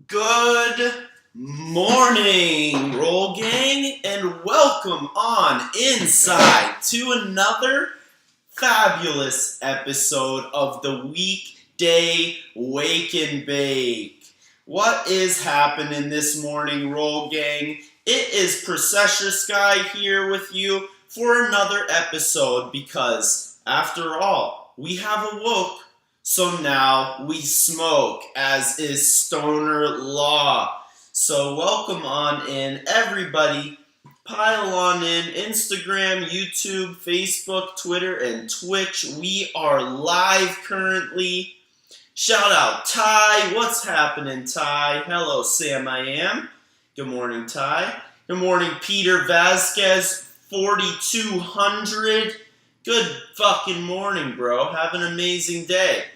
Good morning, Roll Gang, and welcome on inside to another fabulous episode of the Weekday Wake and Bake. What is happening this morning, Roll Gang? It is Processor Sky here with you for another episode because, after all, we have awoke. So now we smoke, as is stoner law. So welcome on in, everybody. Pile on in, Instagram, YouTube, Facebook, Twitter, and Twitch. We are live currently. Shout out Ty. What's happening, Ty? Hello, Sam I Am. Good morning, Ty. Good morning, Peter Vasquez, 4200. Good fucking morning, bro. Have an amazing day.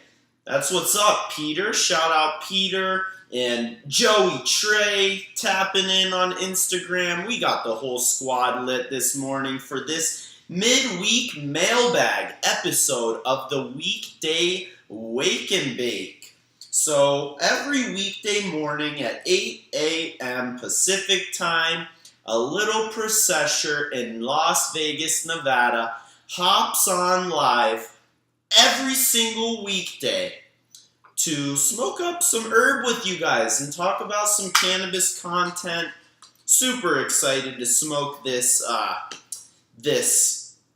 That's what's up, Peter. Shout out Peter and Joey Trey tapping in on Instagram. We got the whole squad lit this morning for this midweek mailbag episode of the Weekday Wake and Bake. So every weekday morning at 8 a.m. Pacific time, a little processor in Las Vegas, Nevada hops on live every single weekday to smoke up some herb with you guys and talk about some cannabis content. Super excited to smoke this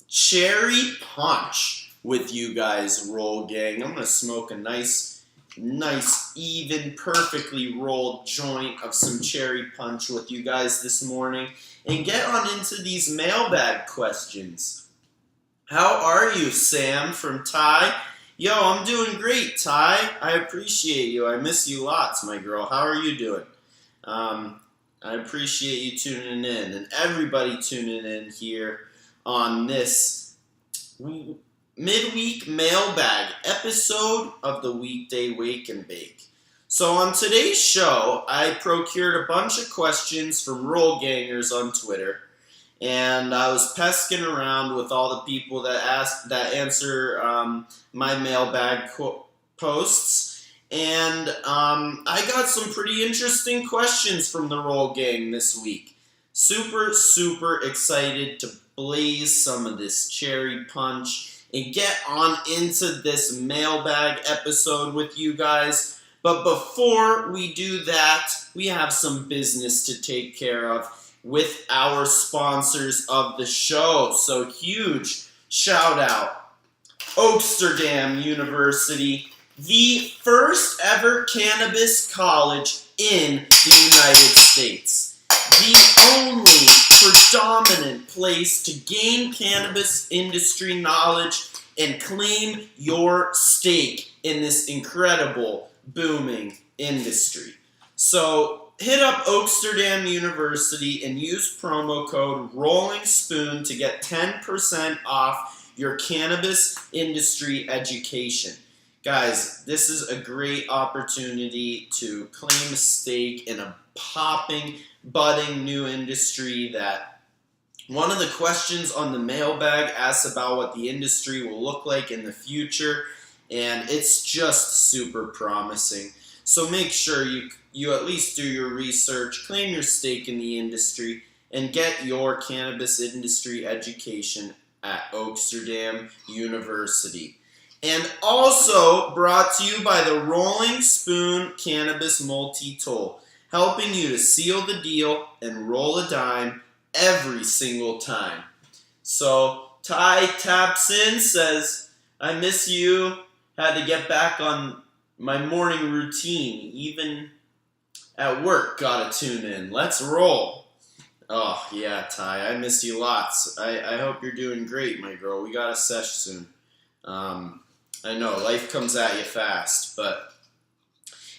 cherry punch with you guys, Roll Gang. I'm gonna smoke a nice, even, perfectly rolled joint of some cherry punch with you guys this morning and get on into these mailbag questions. How are you, Sam from Ty? Yo, I'm doing great, Ty. I appreciate you. I miss you lots, my girl. How are you doing? I appreciate you tuning in and everybody tuning in here on this midweek mailbag episode of the Weekday Wake and Bake. So on today's show, I procured a bunch of questions from Roll Gangers on Twitter. And I was pesking around with all the people that answer my mailbag posts, and I got some pretty interesting questions from the Roll Gang this week. Super excited to blaze some of this cherry punch and get on into this mailbag episode with you guys. But before we do that, we have some business to take care of with our sponsors of the show. So huge shout out Oaksterdam University, the first ever cannabis college in the United States. The only predominant place to gain cannabis industry knowledge and claim your stake in this incredible, booming industry. So hit up Oaksterdam University and use promo code Rolling Spoon to get 10% off your cannabis industry education. Guys, this is a great opportunity to claim a stake in a popping, budding new industry that one of the questions on the mailbag asks about what the industry will look like in the future, and it's just super promising. So make sure you at least do your research, claim your stake in the industry, and get your cannabis industry education at Oaksterdam University. And also brought to you by the Rolling Spoon Cannabis Multi-Tool, helping you to seal the deal and roll a dime every single time. So Ty taps in, says, I miss you, had to get back on my morning routine, even at work, gotta tune in. Let's roll. Oh, yeah, Ty, I miss you lots. I hope you're doing great, my girl. We got a sesh soon. I know, life comes at you fast, but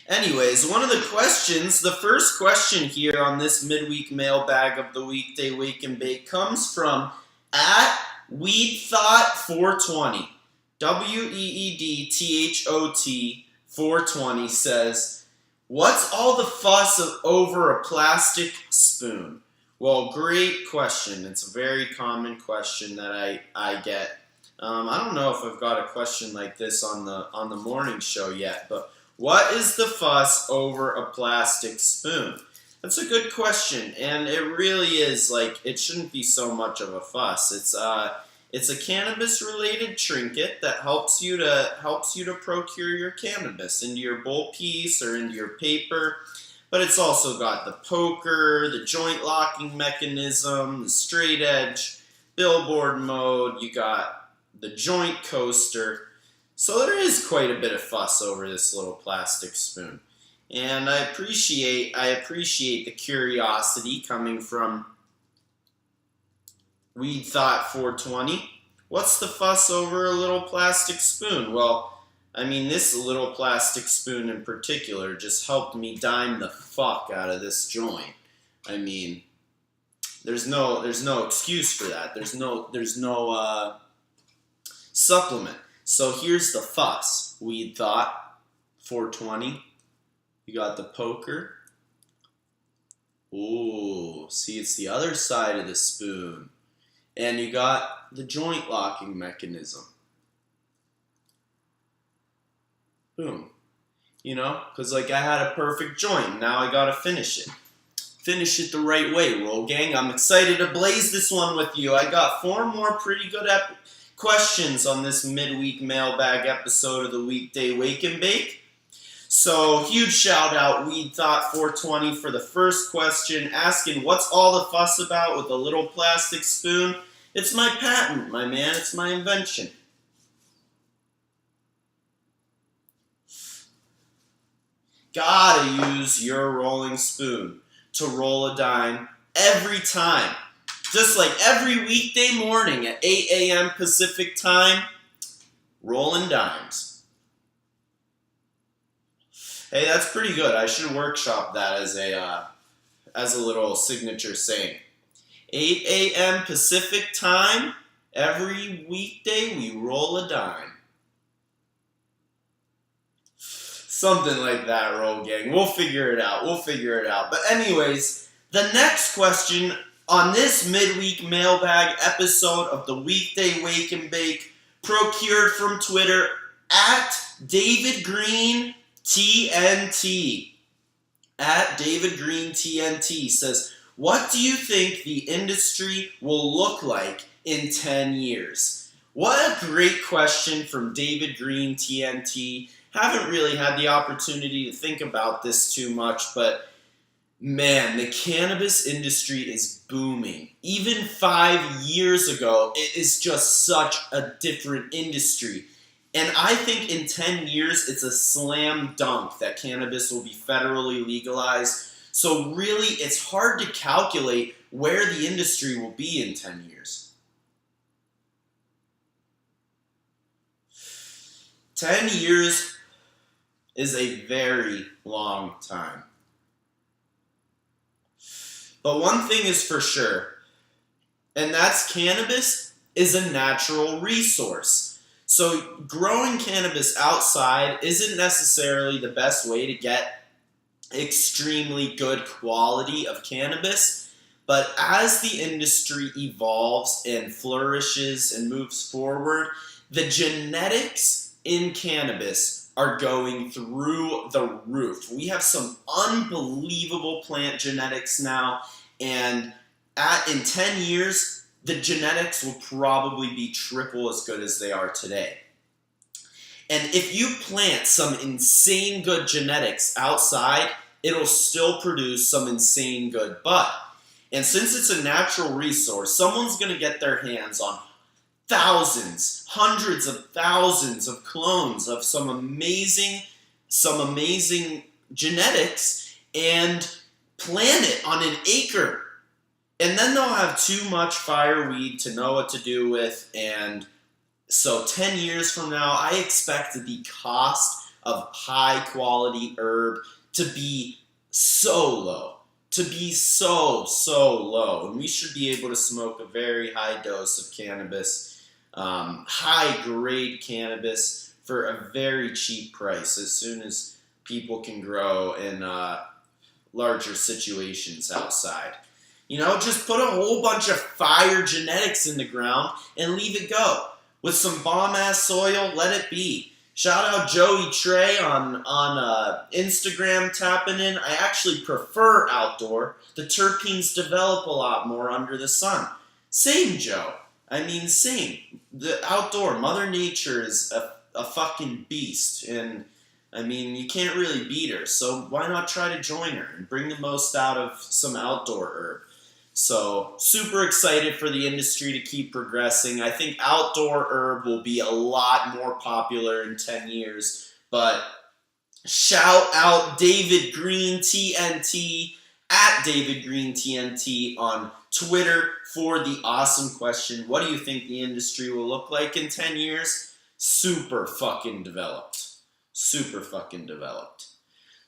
anyways, one of the questions, the first question here on this midweek mailbag of the Weekday Wake and Bake comes from at WeedThought420. WeedThot 420 says, what's all the fuss over a plastic spoon? Well, great question. It's a very common question that I get. I don't know if I've got a question like this on the morning show yet, but What is the fuss over a plastic spoon? That's a good question, and it really is like it shouldn't be so much of a fuss. It's a cannabis-related trinket that helps you to procure your cannabis into your bowl piece or into your paper. But it's also got the poker, the joint locking mechanism, the straight edge, billboard mode. You got the joint coaster. So there is quite a bit of fuss over this little plastic spoon. And I appreciate the curiosity coming from Weed Thought 420. What's the fuss over a little plastic spoon? Well, I mean, this little plastic spoon in particular just helped me dime the fuck out of this joint. I mean, there's no excuse for that. There's no supplement. So here's the fuss. Weed Thought 420. You got the poker. Ooh, see, it's the other side of the spoon. And you got the joint locking mechanism. Boom. You know, because like I had a perfect joint. Now I gotta finish it. Finish it the right way, Roll Gang. I'm excited to blaze this one with you. I got 4 more pretty good questions on this midweek mailbag episode of the Weekday Wake and Bake. So, huge shout out, Weed Thought 420, for the first question, asking what's all the fuss about with a little plastic spoon? It's my patent, my man. It's my invention. Gotta use your rolling spoon to roll a dime every time. Just like every weekday morning at 8 a.m. Pacific time, rolling dimes. Hey, that's pretty good. I should workshop that as a little signature saying. 8 a.m. Pacific time, every weekday we roll a dime. Something like that, Roll Gang. We'll figure it out. But anyways, the next question on this midweek mailbag episode of the Weekday Wake and Bake, procured from Twitter at David Green TNT. At David Green TNT says, what do you think the industry will look like in 10 years? What a great question from David Green TNT. Haven't really had the opportunity to think about this too much, but man, the cannabis industry is booming. Even 5 years ago, it is just such a different industry. And I think in 10 years, it's a slam dunk that cannabis will be federally legalized. So really, it's hard to calculate where the industry will be in 10 years. 10 years is a very long time. But one thing is for sure, and that's cannabis is a natural resource. So growing cannabis outside isn't necessarily the best way to get extremely good quality of cannabis, but as the industry evolves and flourishes and moves forward, the genetics in cannabis are going through the roof. We have some unbelievable plant genetics now, and in 10 years, the genetics will probably be triple as good as they are today. And if you plant some insane good genetics outside, it'll still produce some insane good bud. And since it's a natural resource, someone's going to get their hands on thousands, hundreds of thousands of clones of some amazing genetics and plant it on an acre. And then they'll have too much fireweed to know what to do with. And so 10 years from now, I expect the cost of high quality herb to be so low. To be so low. And we should be able to smoke a very high dose of cannabis, high grade cannabis for a very cheap price as soon as people can grow in larger situations outside. You know, just put a whole bunch of fire genetics in the ground and leave it go. With some bomb-ass soil, let it be. Shout out Joey Trey on Instagram tapping in. I actually prefer outdoor. The terpenes develop a lot more under the sun. Same, Joe. I mean, same. The outdoor, Mother Nature is a fucking beast. And, I mean, you can't really beat her. So why not try to join her and bring the most out of some outdoor herb? So, super excited for the industry to keep progressing. I think outdoor herb will be a lot more popular in 10 years. But shout out David Green TNT at David Green TNT on Twitter for the awesome question. What do you think the industry will look like in 10 years? Super fucking developed. Super fucking developed.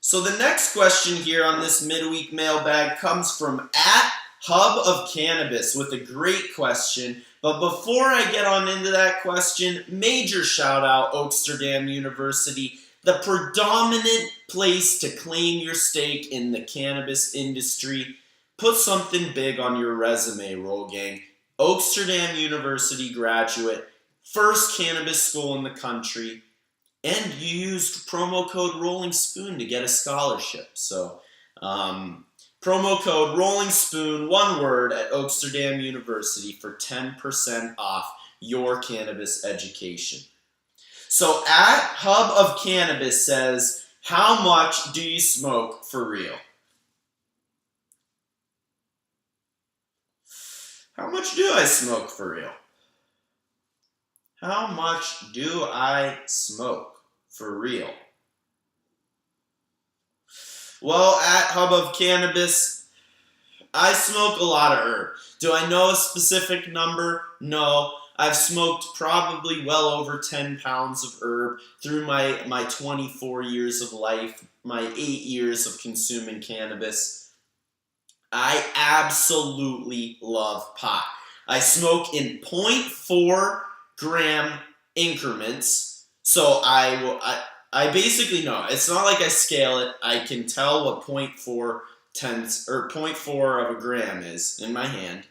So the next question here on this midweek mailbag comes from at Hub of Cannabis with a great question. But before I get on into that question, major shout out Oaksterdam University, the predominant place to claim your stake in the cannabis industry. Put something big on your resume, Roll Gang. Oaksterdam University graduate, first cannabis school in the country, and you used promo code Rolling Spoon to get a scholarship. So, promo code Rolling Spoon, one word, at Oaksterdam University for 10% off your cannabis education. So at Hub of Cannabis says, how much do you smoke for real? How much do I smoke for real? How much do I smoke for real? Well, at Hub of Cannabis, I smoke a lot of herb. Do I know a specific number? No. I've smoked probably well over 10 pounds of herb through my 24 years of life, my 8 years of consuming cannabis. I absolutely love pot. I smoke in 0.4 gram increments, so I basically know. It's not like I scale it. I can tell what 0.4 tenths or 0.4 of a gram is in my hand,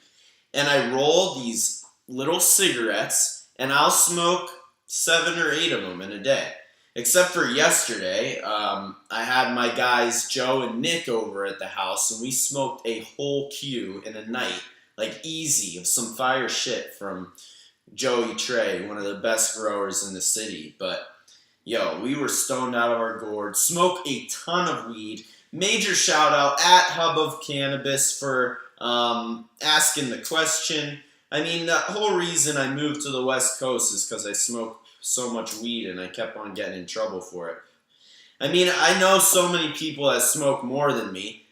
and I roll these little cigarettes, and I'll smoke 7 or 8 of them in a day. Except for yesterday, I had my guys Joe and Nick over at the house, and we smoked a whole queue in a night, like easy, of some fire shit from Joey Trey, one of the best growers in the city. But yo, we were stoned out of our gourds, smoked a ton of weed. Major shout out at Hub of Cannabis for asking the question. I mean, the whole reason I moved to the West Coast is because I smoked so much weed and I kept on getting in trouble for it. I mean, I know so many people that smoke more than me.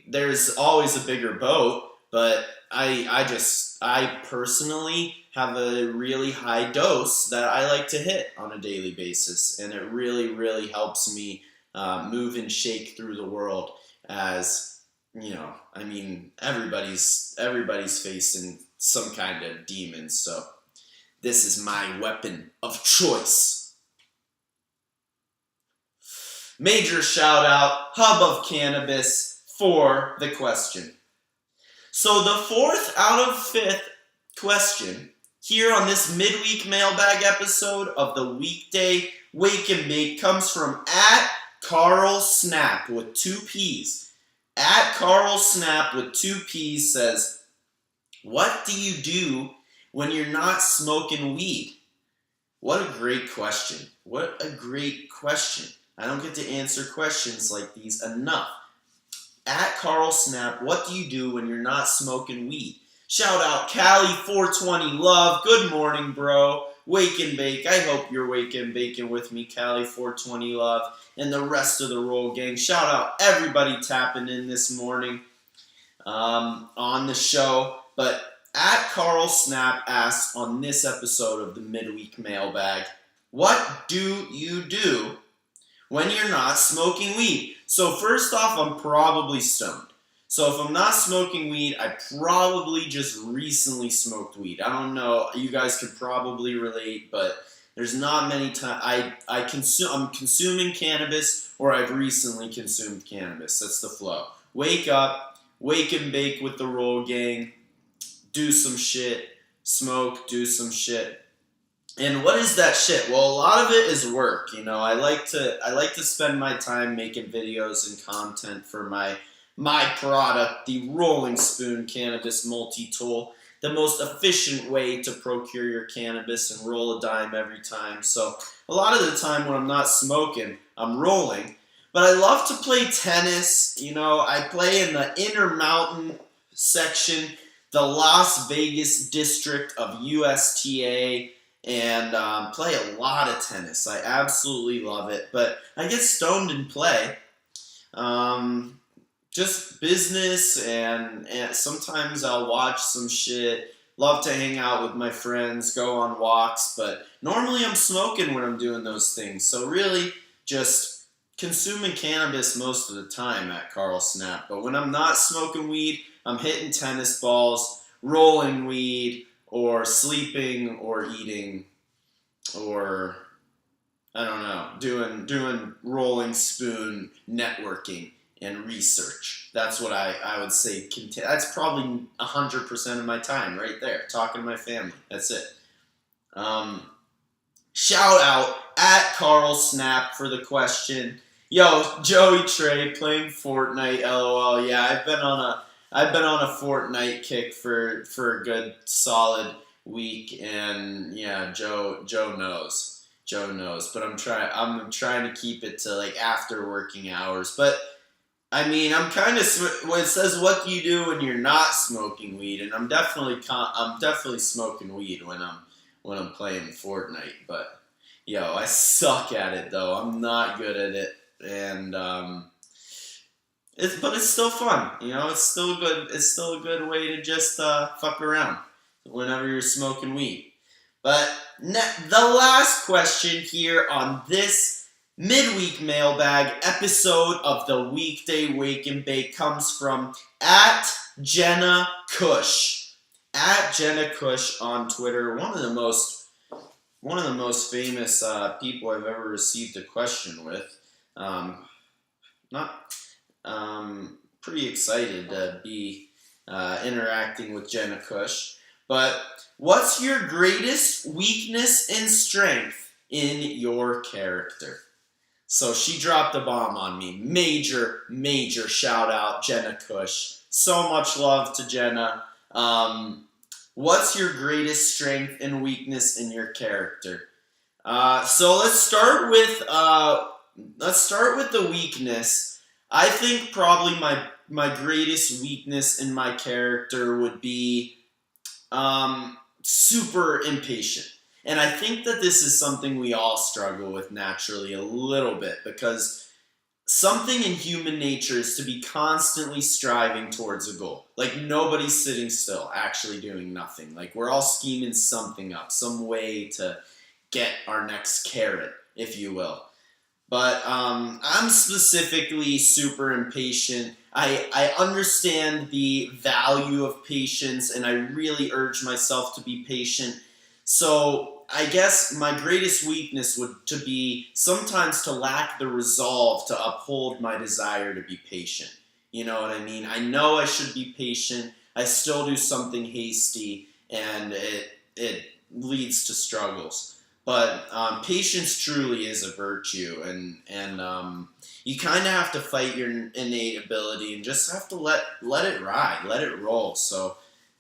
There's always a bigger boat, but I personally have a really high dose that I like to hit on a daily basis, and it really, really helps me move and shake through the world. As you know, I mean, everybody's facing some kind of demons, so this is my weapon of choice. Major shout out, Hub of Cannabis, for the question. So the 4th out of 5th question here on this midweek mailbag episode of the Weekday Wake and Bake comes from at Carl Snap with 2 P's. At Carl Snap with 2 P's says, what do you do when you're not smoking weed? What a great question. What a great question. I don't get to answer questions like these enough. At Carl Snap, what do you do when you're not smoking weed? Shout out Cali420 Love. Good morning, bro. Wake and Bake. I hope you're wake and baking with me, Cali420 Love, and the rest of the Roll Gang. Shout out everybody tapping in this morning on the show. But at Carl Snap asks on this episode of the Midweek Mailbag, what do you do when you're not smoking weed? So first off, I'm probably stoned. So if I'm not smoking weed, I probably just recently smoked weed. I don't know. You guys could probably relate, but there's not many times I'm consuming cannabis, or I've recently consumed cannabis. That's the flow. Wake up, wake and bake with the Roll Gang, do some shit, smoke, do some shit, And what is that shit? Well, a lot of it is work. I like to spend my time making videos and content for my product, the Rolling Spoon Cannabis Multi-Tool, the most efficient way to procure your cannabis and roll a dime every time. So a lot of the time when I'm not smoking, I'm rolling. But I love to play tennis. I play in the Intermountain section, the Las Vegas district of USTA, and play a lot of tennis. I absolutely love it. But I get stoned and play. Just business, and sometimes I'll watch some shit. Love to hang out with my friends, go on walks, but normally I'm smoking when I'm doing those things. So really just consuming cannabis most of the time at Carl Snap. But when I'm not smoking weed, I'm hitting tennis balls, rolling weed, or sleeping, or eating, or I don't know, doing Rolling Spoon networking and research. That's what I would say. That's probably 100% of my time right there, talking to my family. That's it. Shout out at Carl Snap for the question. Yo, Joey Trey playing Fortnite. LOL. Yeah, I've been on a Fortnite kick for a good solid week, and yeah, Joe knows. Joe knows, but I'm trying to keep it to like after working hours. But I mean, I'm kind of when it says what do you do when you're not smoking weed, and I'm definitely smoking weed when I'm playing Fortnite. But yo, I suck at it though. I'm not good at it, and but it's still fun. It's still good. It's still a good way to just fuck around whenever you're smoking weed. But the last question here on this midweek mailbag episode of the Weekday Wake and Bake comes from at Jenna Cush. At Jenna Cush on Twitter, one of the most famous people I've ever received a question with. Pretty excited to be interacting with Jenna Cush. But what's your greatest weakness and strength in your character? So she dropped a bomb on me. Major shout out, Jenna Cush. So much love to Jenna. What's your greatest strength and weakness in your character? So let's start with the weakness. I think probably my greatest weakness in my character would be super impatient. And I think that this is something we all struggle with naturally a little bit, because something in human nature is to be constantly striving towards a goal. Like nobody's sitting still, actually doing nothing. Like we're all scheming something up, some way to get our next carrot, if you will. But I'm specifically super impatient. I understand the value of patience, and I really urge myself to be patient. So I guess my greatest weakness would to be sometimes to lack the resolve to uphold my desire to be patient. You know what I mean? I know I should be patient. I still do something hasty, and it leads to struggles. But patience truly is a virtue, and you kind of have to fight your innate ability and just have to let it ride, let it roll. So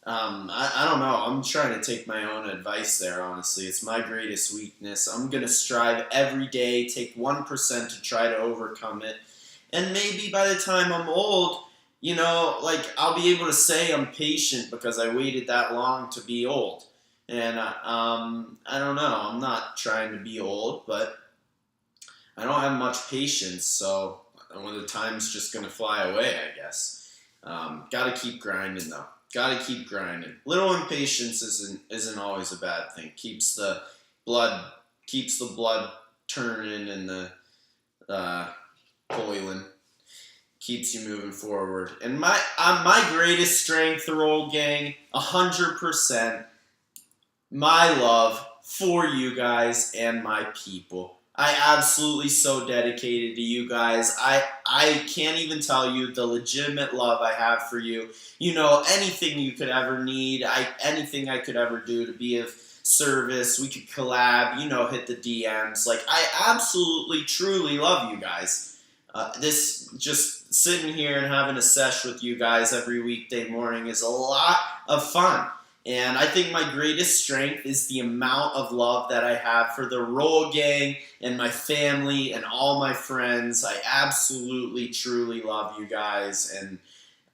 I don't know. I'm trying to take my own advice there, honestly. It's my greatest weakness. I'm going to strive every day, take 1% to try to overcome it. And maybe by the time I'm old, I'll be able to say I'm patient because I waited that long to be old. And I don't know. I'm not trying to be old, but I don't have much patience, so when the time's just going to fly away, I guess. Got to keep grinding, though. Got to keep grinding. Little impatience isn't always a bad thing. Keeps the blood turning and the boiling. Keeps you moving forward. And my greatest strength, the Roll Gang, 100%. My love for you guys and my people. I absolutely so dedicated to you guys. I can't even tell you the legitimate love I have for you. Anything you could ever need, anything I could ever do to be of service. We could collab, hit the DMs. Like, I absolutely, truly love you guys. This just sitting here and having a sesh with you guys every weekday morning is a lot of fun. And I think my greatest strength is the amount of love that I have for the Roll Gang and my family and all my friends. I absolutely, truly love you guys, and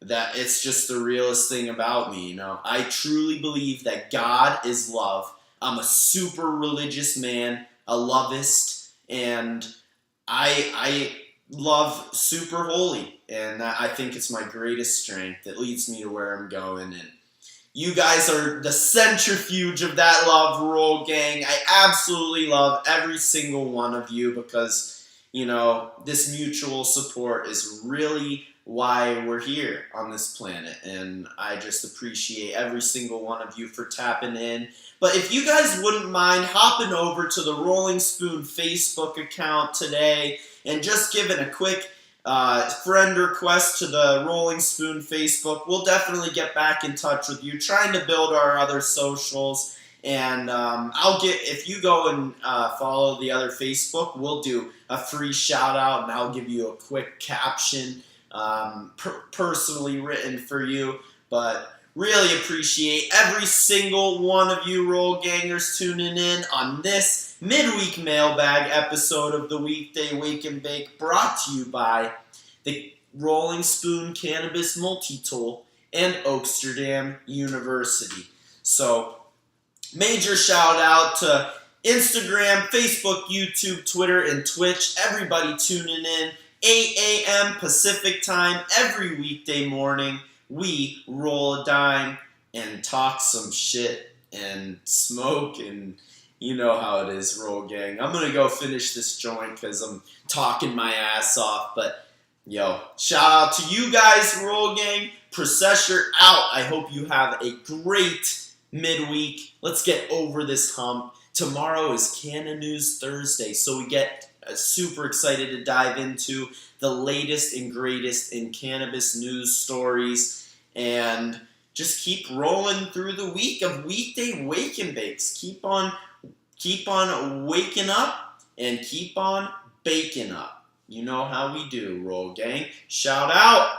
that it's just the realest thing about me. I truly believe that God is love. I'm a super religious man, a lovist, and I love super holy, and I think it's my greatest strength that leads me to where I'm going. And you guys are the centrifuge of that love, Roll Gang. I absolutely love every single one of you because, this mutual support is really why we're here on this planet. And I just appreciate every single one of you for tapping in. But if you guys wouldn't mind hopping over to the Rolling Spoon Facebook account today and just giving a quick friend request to the Rolling Spoon Facebook, we'll definitely get back in touch with you, trying to build our other socials. And if you go and follow the other Facebook, we'll do a free shout out, and I'll give you a quick caption personally written for you. But really appreciate every single one of you Roll Gangers tuning in on this midweek mailbag episode of the Weekday Wake and Bake, brought to you by the Rolling Spoon Cannabis Multi-Tool and Oaksterdam University. So, major shout out to Instagram, Facebook, YouTube, Twitter, and Twitch. Everybody tuning in 8 a.m. Pacific time every weekday morning. We roll a dime and talk some shit and smoke, and you know how it is, Roll Gang. I'm going to go finish this joint because I'm talking my ass off. But, shout out to you guys, Roll Gang. Processor out. I hope you have a great midweek. Let's get over this hump. Tomorrow is Canna News Thursday, so we get super excited to dive into the latest and greatest in cannabis news stories, and just keep rolling through the week of Weekday Wake and Bakes. Keep on waking up and keep on baking up. You know how we do, Roll Gang. Shout out.